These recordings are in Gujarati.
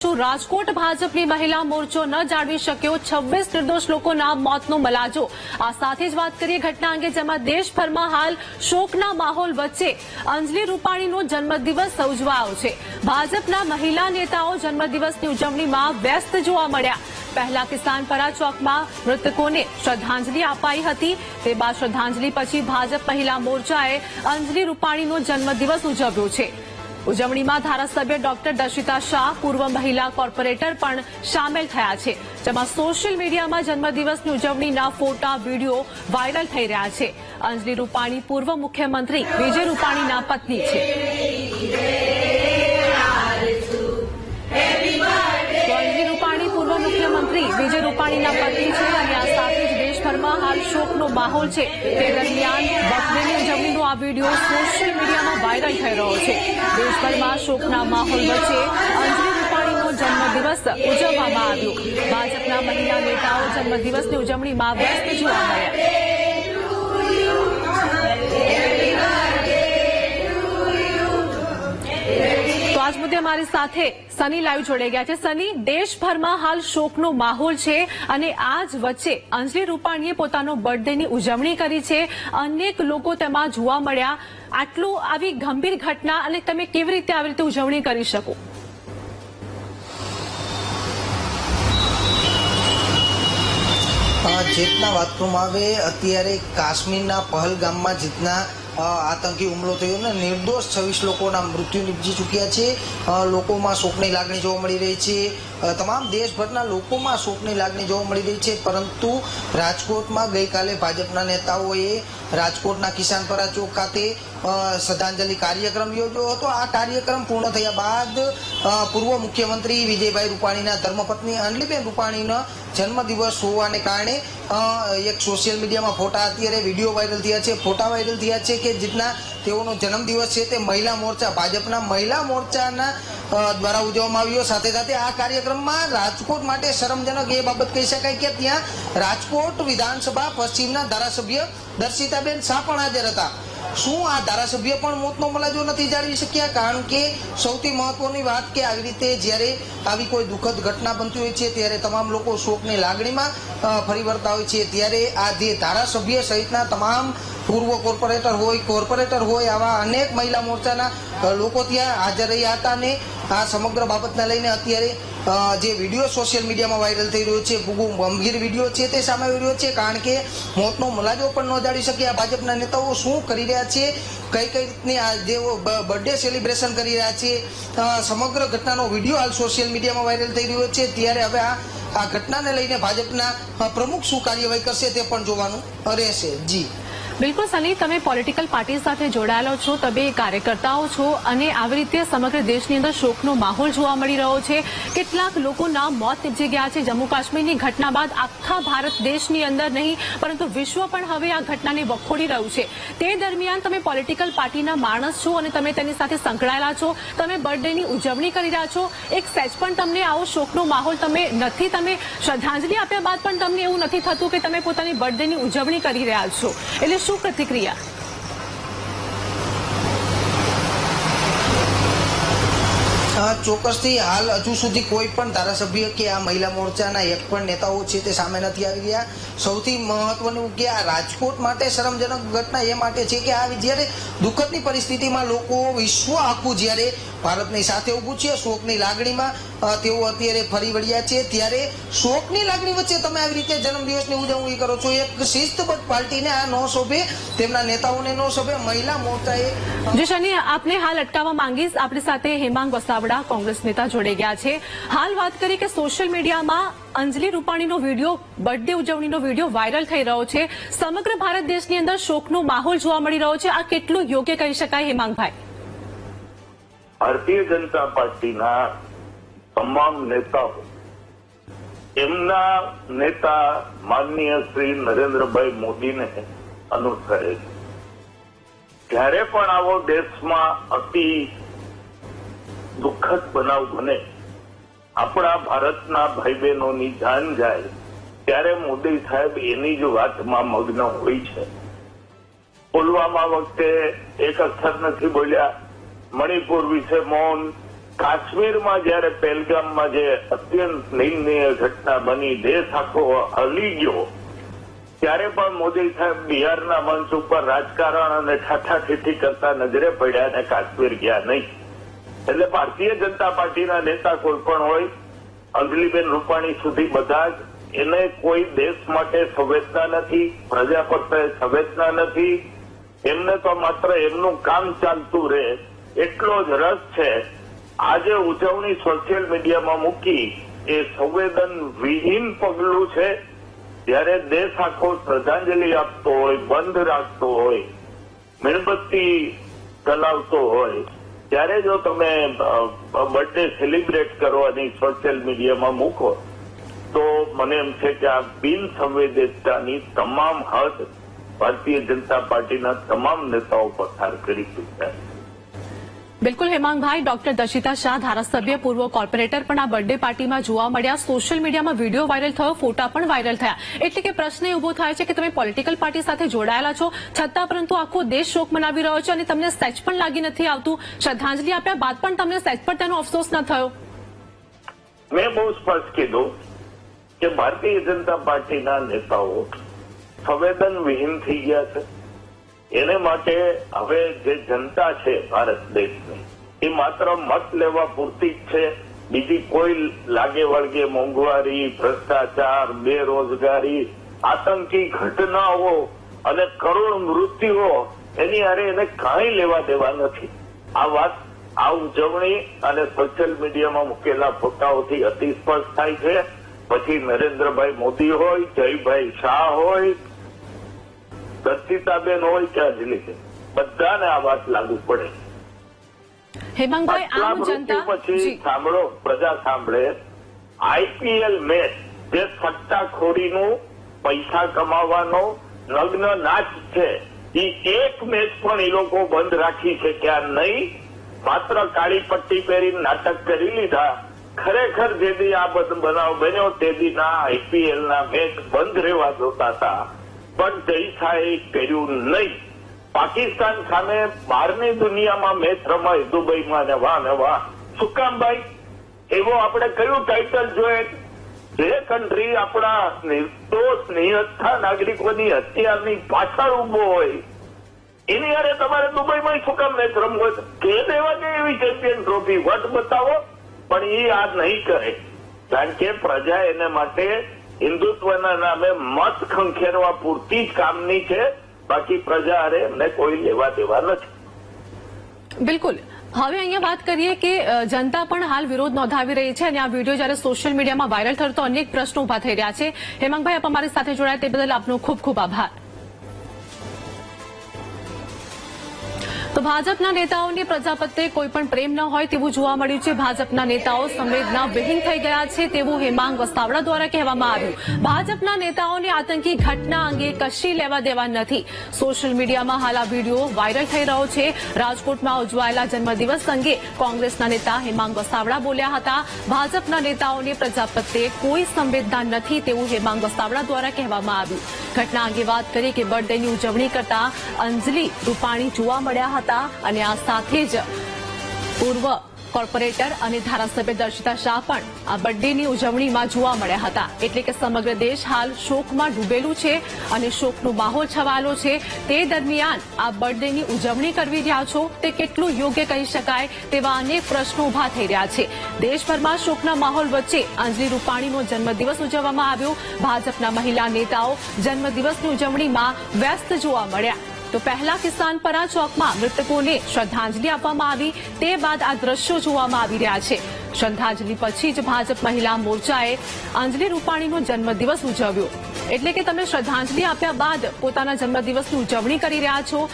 રાજકોટ ભાજપની મહિલા મોરચો ન જાળવી શક્યો, 26 નિર્દોષ લોકોના મોતનો મલાજો। આ સાથે જ વાત કરીએ ઘટના અંગે, જેમાં દેશભરમાં હાલ શોકના માહોલ વચ્ચે અંજલિ રૂપાણીનો જન્મદિવસ ઉજવાયો છે। ભાજપના મહિલા નેતાઓ જન્મદિવસની ઉજવણીમાં વ્યસ્ત જોવા મળ્યા। પહેલા કિસાનપરા ચોકમાં મૃતકોને શ્રદ્ધાંજલિ અપાઈ હતી, તે બાદ શ્રદ્ધાંજલિ પછી ભાજપ મહિલા મોરચાએ અંજલિ રૂપાણીનો જન્મદિવસ ઉજવ્યો છે। ઉજવણીમાં ધારાસભ્ય ડોક્ટર દર્શિતા શાહ, પૂર્વ મહિલા કોર્પોરેટર પણ સામેલ થયા છે, જેમાં સોશિયલ મીડિયામાં જન્મદિવસની ઉજવણીના ફોટા, વિડીયો વાયરલ થઈ રહ્યા છે। અંજલિ રૂપાણી પૂર્વ મુખ્યમંત્રી વિજય રૂપાણીના પત્ની છે। અંજલિ રૂપાણી પૂર્વ મુખ્યમંત્રી વિજય રૂપાણીના પત્ની છે અને આ સાથે જ દેશભરમાં હાલ શોકનો માહોલ છે। તે દરમિયાન બર્થડેની ઉજવણીનો આ વિડીયો સોશિયલ મીડિયામાં વાયરલ થઈ રહ્યો છે। દેશભરમાં શોકના માહોલ વચ્ચે અંજલિ રૂપાણીનો જન્મદિવસ ઉજવવામાં આવ્યો। ભાજપના મહિલા નેતાઓ જન્મદિવસની ઉજવણીમાં વ્યસ્ત જોવા મળ્યા। તો આજ મુદ્દે અમારી સાથે સની લાઈવ જોડાઈ ગયા છે। સની, દેશભરમાં હાલ શોકનો માહોલ છે અને આ જ વચ્ચે અંજલિ રૂપાણીએ પોતાનો બર્થડેની ઉજવણી કરી છે। અનેક લોકો તેમાં જોવા મળ્યા। આટલું આવી ગંભીર ઘટના અને તમે કેવી રીતે આવી રીતે ઉજવણી કરી શકો? જેટના વાત કરવામાં આવે, અત્યારે કાશ્મીરના પહલગામમાં જેટના આતંકી હુમલો થયો ને નિર્દોષ 26 લોકોના મૃત્યુ નીપજી ચૂક્યા છે। લોકોમાં શોકની લાગણી જોવા મળી રહી છે। તમામ દેશભરના લોકોમાં શોકની લાગણી જોવા મળી રહી છે। પરંતુ રાજકોટમાં ગઈકાલે ભાજપના નેતાઓએ રાજકોટના કિસાનપરા ચોક ખાતે શ્રદ્ધાંજલિ કાર્યક્રમ યોજ્યો હતો। આ કાર્યક્રમ પૂર્ણ થયા બાદ પૂર્વ મુખ્યમંત્રી વિજયભાઈ રૂપાણીના ધર્મપત્ની અંજલિબેન રૂપાણીનો જન્મદિવસ હોવાને કારણે એક સોશિયલ મીડિયામાં ફોટા, અત્યારે વિડીયો વાયરલ થયા છે, ફોટા વાયરલ થયા છે કે જેટના તેઓનો જન્મદિવસ છે તે મહિલા મોરચા, ભાજપના મહિલા મોરચાના દ્વારા ઉજવવામાં આવ્યો। સાથે સાથે આ કાર્યક્રમમાં રાજકોટ માટે શરમજનક એ બાબત કહી શકાય કે ત્યાં રાજકોટ વિધાનસભા પશ્ચિમના ધારાસભ્ય દર્શિતાબેન શાહ પણ હાજર હતા। શું આ ધારાસભ્ય પણ મોતનો મલાજો નથી જાળવી શક્યા? કારણ કે સૌથી મહત્વની વાત કે આવી રીતે જ્યારે આવી કોઈ દુઃખદ ઘટના બનતી હોય છે ત્યારે તમામ લોકો શોકની લાગણીમાં ફરી વળતા હોય છે। ત્યારે આ જે ધારાસભ્ય સહિતના તમામ પૂર્વ કોર્પોરેટર હોય આવા અનેક મહિલા મોરચાના લોકો ત્યાં હાજર રહ્યા હતા અને આ સમગ્ર બાબતને લઈને અત્યારે જે વિડીયો સોશિયલ મીડિયામાં વાયરલ થઈ રહ્યો છે, ખૂબ ગંભીર વિડીયો છે તે સામે આવી રહ્યો છે। કારણ કે મોતનો મલાજો પણ ન જાળી શક્યા। ભાજપના નેતાઓ શું કરી રહ્યા છે, કઈ રીતની આ જે બર્થડે સેલિબ્રેશન કરી રહ્યા છે, સમગ્ર ઘટનાનો વિડીયો હાલ સોશિયલ મીડિયામાં વાયરલ થઈ રહ્યો છે। ત્યારે હવે આ ઘટનાને લઈને ભાજપના પ્રમુખ શું કાર્યવાહી કરશે તે પણ જોવાનું રહેશે। જી બિલકુલ સની, તમે પોલિટિકલ પાર્ટી સાથે જોડાયેલા છો, તમે કાર્યકર્તાઓ છો અને આવી રીતે સમગ્ર દેશની અંદર શોકનો માહોલ જોવા મળી રહ્યો છે। કેટલાક લોકોના મોત નીપજી ગયા છે। જમ્મુ કાશ્મીરની ઘટના બાદ આખા ભારત દેશની અંદર નહીં પરંતુ વિશ્વ પણ હવે આ ઘટનાને વખોડી રહ્યું છે। તે દરમિયાન તમે પોલિટિકલ પાર્ટીના માણસ છો અને તમે તેની સાથે સંકળાયેલા છો, તમે બર્થડેની ઉજવણી કરી રહ્યા છો, એક સહેજ પણ તમને આવો શોકનો માહોલ તમે શ્રદ્ધાંજલિ આપ્યા બાદ પણ તમને એવું નથી થતું કે તમે પોતાની બર્થડેની ઉજવણી કરી રહ્યા છો? એટલે શું પ્રતિક્રિયા? ચોક્કસથી હાલ હજુ સુધી કોઈ પણ ધારાસભ્ય કે આ મહિલા મોરચાના એક પણ નેતાઓ છે તે સામે નથી આવી રહ્યા। સૌથી મહત્વનું કે આ રાજકોટ માટે શરમજનક ઘટના એ માટે છે કે આ જ્યારે દુઃખદની પરિસ્થિતિમાં લોકો, વિશ્વ આખું જ્યારે ભારતની સાથે ઊભું છે, શોકની લાગણીમાં તેઓ અત્યારે ફરી વળ્યા છે। ત્યારે શોકની લાગણી વચ્ચે તમે આવી રીતે જન્મદિવસની ઉજવણી કરો છો, એક શિસ્તબદ્ધ પાર્ટીને આ ન શોભે, તેમના નેતાઓને ન શોભે। મહિલા મોરચાએ જે શની, આપને હાલ અટકાવવા માંગીશ। આપણી સાથે હેમાંગ વસાવડા, કોંગ્રેસ નેતા જોડાઈ ગયા છે। હાલ વાત કરી કે સોશિયલ મીડિયામાં અંજલિ રૂપાણીનો વિડીયો, બર્થડે ઉજવણીનો વિડીયો વાયરલ થઈ રહ્યો છે। સમગ્ર ભારત દેશની અંદર શોકનો માહોલ જોવા મળી રહ્યો છે। આ કેટલું યોગ્ય કહી શકાય હેમાંગભાઈ? ભારતીય જનતા પાર્ટીના તમામ નેતાઓ એમના નેતા માનનીય શ્રી નરેન્દ્રભાઈ મોદીને અનુસરે છે। જ્યારે પણ આવો દેશમાં અતિ દુઃખદ બનાવ બને, આપણા ભારતના ભાઈ બહેનોની જાન જાય, ત્યારે મોદી સાહેબ એની જ વાતમાં મગ્ન હોય છે। પુલવામા વખતે એક અક્ષર નથી બોલ્યા, મણિપુર વિશે મૌન, કાશ્મીરમાં જયારે પહેલગામમાં જે અત્યંત નિંદનીય ઘટના બની, દેશ આખો હલી ગયો, ત્યારે પણ મોદી સાહેબ બિહારના મંચ ઉપર રાજકારણ અને ઠાઠાઠીઠી કરતા નજરે પડ્યા અને કાશ્મીર ગયા નહીં. એટલે ભારતીય જનતા પાર્ટીના નેતા કોઈ પણ હોય, અંજલિબેન રૂપાણી સુધી બધા જ, એને કોઈ દેશ માટે સંવેદના નથી, પ્રજા પ્રત્યે સંવેદના નથી. એમને તો માત્ર એમનું કામ ચાલતું રહે એટલો જ રસ છે. આજે ઉજવણી સોશિયલ મીડિયામાં મૂકી એ સંવેદન વિહીન પગલું છે. જ્યારે દેશ આખો શ્રદ્ધાંજલિ આપતો હોય, બંધ રાખતો હોય, મીણબત્તી ચલાવતો હોય, ત્યારે જો તમે બર્થડે સેલિબ્રેટ કરવાની સોશિયલ મીડિયામાં મૂકો તો મને એમ છે કે આ બિન સંવેદનતાની તમામ હદ ભારતીય જનતા પાર્ટીના તમામ નેતાઓ પસાર કરી ચૂક્યા છે. બિલકુલ હેમાંગભાઈ, ડોક્ટર દર્શિતા શાહ ધારાસભ્ય, પૂર્વ કોર્પોરેટર પણ આ બર્થડે પાર્ટીમાં જોવા મળ્યા. સોશિયલ મીડિયામાં વિડીયો વાયરલ થયો, ફોટા પણ વાયરલ થયા. એટલે કે પ્રશ્ન એ ઉભો થાય છે કે તમે પોલિટિકલ પાર્ટી સાથે જોડાયેલા છો, છતાં પરંતુ આખો દેશ શોક મનાવી રહ્યો છે અને તમને સહેજ પણ લાગી નથી આવતું, શ્રદ્ધાંજલિ આપ્યા બાદ પણ તમને સહેજ પણ તેનો અફસોસ ન થયો? મેં બહુ સ્પષ્ટ કીધું કે ભારતીય જનતા પાર્ટીના નેતાઓ સંવેદન વિહીન થઈ ગયા છે. એને માટે હવે જે જનતા છે ભારત દેશની, એ માત્ર મત લેવા પૂરતી જ છે. બીજી કોઈ લાગે વળગે મોંઘવારી, ભ્રષ્ટાચાર, બેરોજગારી, આતંકી ઘટનાઓ અને કરોડ મૃત્યુઓ, એની હારે એને કાંઈ લેવા દેવા નથી. આ વાત આ ઉજવણી અને સોશિયલ મીડિયામાં મૂકેલા ફોટાઓથી અતિ સ્પષ્ટ થાય છે. પછી નરેન્દ્રભાઈ મોદી હોય, જયભાઈ શાહ હોય, દર્શિતાબેન હોય કે અંજલિબેન, બધાને આ વાત લાગુ પડે. હેમાંગભાઈ, આમ જનતા પછી સાંભળો, પ્રજા સાંભળે. આઈપીએલ મેચ જે સટ્ટાખોરીનું પૈસા કમાવાનો નગ્ન નાચ છે, એ એક મેચ પણ એ લોકો બંધ રાખી શક્યા નહીં. માત્ર કાળી પટ્ટી પહેરીને નાટક કરી લીધા. ખરેખર જે દી આ બનાવ બન્યો તે દીના આઈપીએલના મેચ બંધ રહેવા જોતા હતા, પણ જયશાહે કર્યું નહીં. પાકિસ્તાન સામે બહારની દુનિયામાં મેચ રમાય દુબઈમાં ને વાહ. શું કામ ભાઈ? એવો આપણે કયું ટાઇટલ જોઈએ? જે કન્ટ્રી આપણા નિર્દોષ નિહત્થા નાગરિકોની હત્યાની પાછળ ઉભો હોય, એની હારે તમારે દુબઈમાં શું કામ મેચ રમવો? કે દેવા કે એવી ચેમ્પિયન ટ્રોફી વટ બતાવો. પણ એ આ નહીં કરે, કારણ કે પ્રજા એને માટે હિન્દુત્વના નામે મત ખંખેરવા પૂરતી જ કામની છે. બાકી પ્રજા હારે એમને કોઈ લેવા દેવા નથી. બિલકુલ. હવે અહીંયા વાત કરીએ કે જનતા પણ હાલ વિરોધ નોંધાવી રહી છે અને આ વિડીયો જયારે સોશિયલ મીડિયામાં વાયરલ થયો તો અનેક પ્રશ્નો ઉભા થઈ રહ્યા છે. હેમાંગભાઈ, આપ અમારી સાથે જોડાયા તે બદલ આપનો ખૂબ ખૂબ આભાર. તો ભાજપના નેતાઓની પ્રજા પ્રત્યે કોઈ પણ પ્રેમ ન હોય તેવું જોવા મળ્યું છે. ભાજપના નેતાઓ સંવેદના વિહીન થઈ ગયા છે તેવું હેમાંગ વસાવડા દ્વારા કહેવામાં આવ્યું. ભાજપના નેતાઓની આતંકી ઘટના અંગે કશી લેવા દેવા નથી. સોશિયલ મીડિયામાં હાલ આ વિડીયો વાયરલ થઈ રહ્યો છે. રાજકોટમાં ઉજવાયેલા જન્મદિવસ અંગે કોંગ્રેસના નેતા હેમાંગ વસાવડા બોલ્યા હતા. ભાજપના નેતાઓની પ્રજા પ્રત્યે કોઈ સંવેદના નથી તેવું હેમાંગ વસાવડા દ્વારા કહેવામાં આવ્યું. ઘટના અંગે વાત કરીએ કે બર્થડેની ઉજવણી કરતા અંજલિ રૂપાણી જોવા મળ્યા હતા અને આ સાથે જ પૂર્વ કોર્પોરેટર અને ધારાસભ્ય દર્શિતા શાહ પણ આ બર્થડેની ઉજવણીમાં જોવા મળ્યા હતા. એટલે કે સમગ્ર દેશ હાલ શોકમાં ડૂબેલું છે અને શોકનો માહોલ છવાયેલો છે. તે દરમિયાન આ બર્થડેની ઉજવણી કરી રહ્યા છો તે કેટલું યોગ્ય કહી શકાય તેવા અનેક પ્રશ્નો ઉભા થઈ રહ્યા છે. દેશભરમાં શોકના માહોલ વચ્ચે અંજલિ રૂપાણીનો જન્મદિવસ ઉજવવામાં આવ્યો. ભાજપના મહિલા નેતાઓ જન્મદિવસની ઉજવણીમાં વ્યસ્ત જોવા મળ્યા. તો પહેલા કિસાનપરા ચોકમાં મૃતકોને શ્રદ્ધાંજલિ આપવામાં આવી. તે બાદ આ દ્રશ્યો જોવામાં આવી રહ્યા છે. શ્રદ્ધાંજલિ પછી જ ભાજપ મહિલા મોરચાએ અંજલિ રૂપાણીનો જન્મદિવસ ઉજવ્યો. એટલે કે તમે શ્રદ્ધાંજલિ આપ્યા બાદ પોતાના જન્મદિવસની ઉજવણી કરી રહ્યા છો.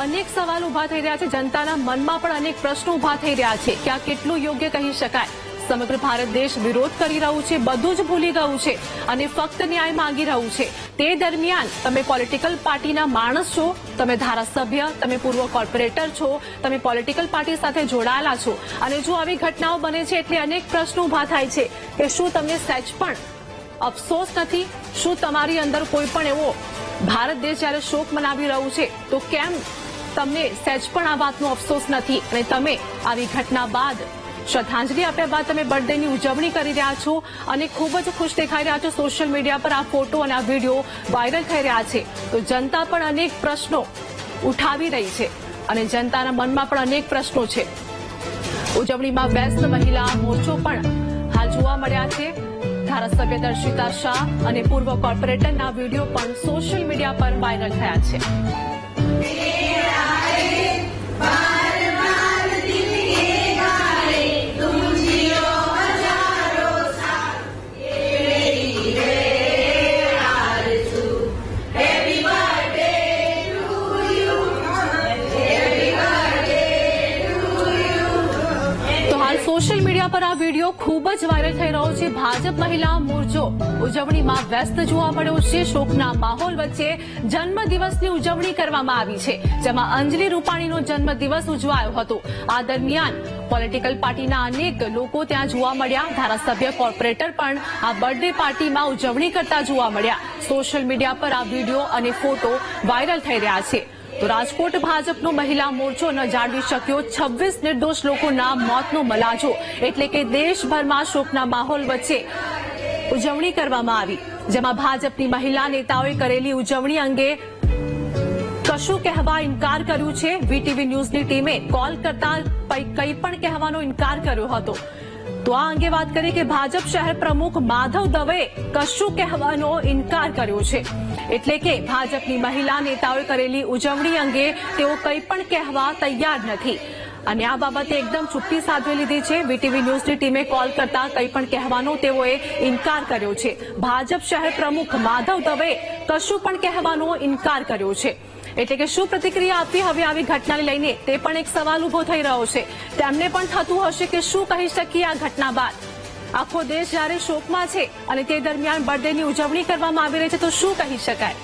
અનેક સવાલો ઉભા થઈ રહ્યા છે. જનતાના મનમાં પણ અનેક પ્રશ્નો ઉભા થઈ રહ્યા છે કે આ કેટલું યોગ્ય કહી શકાય. સમગ્ર ભારત દેશ વિરોધ કરી રહ્યું છે, બધું જ ભૂલી ગયું છે અને ફક્ત ન્યાય માંગી રહ્યું છે. તે દરમિયાન તમે પોલિટિકલ પાર્ટીના માણસ છો, તમે ધારાસભ્ય, તમે પૂર્વ કોર્પોરેટર છો, તમે પોલિટિકલ પાર્ટી સાથે જોડાયેલા છો અને જો આવી ઘટનાઓ બને છે એટલે અનેક પ્રશ્નો ઉભા થાય છે કે શું તમને સહેજ પણ અફસોસ નથી? શું તમારી અંદર કોઈ પણ એવો ભારત દેશ જયારે શોક મનાવી રહ્યું છે તો કેમ તમને સહેજ પણ આ વાતનો અફસોસ નથી અને તમે આવી ઘટના બાદ શ્રદ્ધાંજલિ આપ્યા બાદ તમે બર્થડેની ઉજવણી કરી રહ્યા છો અને ખૂબ જ ખુશ દેખાઈ રહ્યા છો. સોશિયલ મીડિયા પર આ ફોટો અને આ વિડીયો વાયરલ થઈ રહ્યા છે. તો જનતા પણ અનેક પ્રશ્નો ઉઠાવી રહી છે અને જનતાના મનમાં પણ અનેક પ્રશ્નો છે. ઉજવણીમાં વ્યસ્ત મહિલા મોરચો પણ હાલ જોવા મળ્યા છે. ધારાસભ્ય દર્શિતા શાહ અને પૂર્વ કોર્પોરેટરના વિડીયો પણ સોશિયલ મીડિયા પર વાયરલ થયા છે. સોશિયલ મીડિયા પર આ વિડીયો ખૂબ જ વાયરલ થઈ રહ્યો છે. ભાજપ મહિલા મોરચો ઉજવણીમાં વ્યસ્ત જોવા મળ્યો છે. શોકના માહોલ વચ્ચે જન્મદિવસની ઉજવણી કરવામાં આવી છે, જેમાં અંજલિ રૂપાણીનો જન્મદિવસ ઉજવાયો હતો. આ દરમિયાન પોલિટિકલ પાર્ટીના અનેક લોકો ત્યાં જોવા મળ્યા. ધારાસભ્ય કોર્પોરેટર પણ આ બર્થડે પાર્ટીમાં ઉજવણી કરતા જોવા મળ્યા. સોશિયલ મીડિયા પર આ વિડીયો અને ફોટો વાયરલ થઈ રહ્યા છે. તો રાજકોટ ભાજપનો મહિલા મોરચો ન જાળવી શક્યો. 26 નિર્દોષ લોકોના મોતનો મલાજો, એટલે કે દેશભરમાં શોકના માહોલ વચ્ચે ઉજવણી કરવામાં આવી, જેમાં ભાજપની મહિલા નેતાઓએ કરેલી ઉજવણી અંગે કશું કહેવા ઇનકાર કર્યું છે. વીટીવી ન્યૂઝની ટીમે કોલ કરતા કંઈ પણ કહેવાનો ઇનકાર કર્યો હતો. તો આ અંગે વાત કરીએ કે ભાજપ શહેર પ્રમુખ માધવ દવેએ કશું કહેવાનો ઇનકાર કર્યો છે. એટલે કે ભાજપની મહિલા નેતાઓએ કરેલી ઉજવણી અંગે તેઓ કંઈ પણ કહેવા તૈયાર નથી અને આ બાબતે એકદમ ચૂપ્પી સાધવી લીધી છે. વીટીવી ન્યૂઝની ટીમે કોલ કરતા કંઈ પણ કહેવાનો તેઓએ ઇનકાર કર્યો છે. ભાજપ શહેર પ્રમુખ માધવ દવેએ કશું પણ કહેવાનો ઇનકાર કર્યો છે. એટલે કે શું પ્રતિક્રિયા આપવી હવે આવી ઘટનાને લઈને, તે પણ એક સવાલ ઉભો થઈ રહ્યો છે. તેમને પણ થતું હશે કે શું કહી શકીએ આ ઘટના બાદ. આખો દેશ જ્યારે શોકમાં છે અને તે દરમિયાન બર્થડેની ઉજવણી કરવામાં આવી રહી છે, તો શું કહી શકાય.